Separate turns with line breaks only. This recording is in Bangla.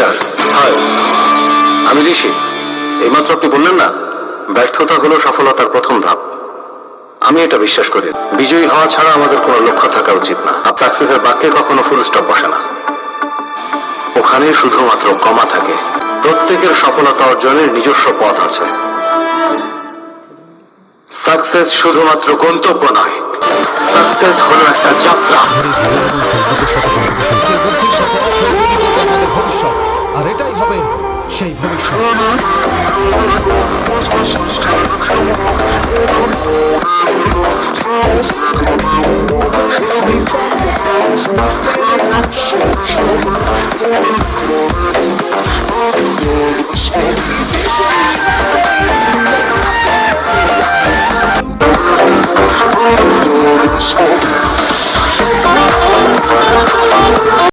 স্যার। হাই, আমি ঋষি। এইমাত্র আপনি বললেন না, ব্যর্থতা হলো সফলতার প্রথম ধাপ। আমি এটা বিশ্বাস করি। বিজয়ী হওয়া ছাড়া আমাদের কোনো লক্ষ্য থাকা উচিত না। আর সাকসেসের বাক্যে কখনো ফুল স্টপ বসে না, ওখানে শুধুমাত্র কমা থাকে। প্রত্যেকের সফলতা অর্জনের নিজস্ব পথ আছে। সাকসেস শুধুমাত্র গন্তব্য নয়, সাকসেস হলো একটা যাত্রা।
আর এটাই হবে সেই ভবিষ্যৎ।
Sorry.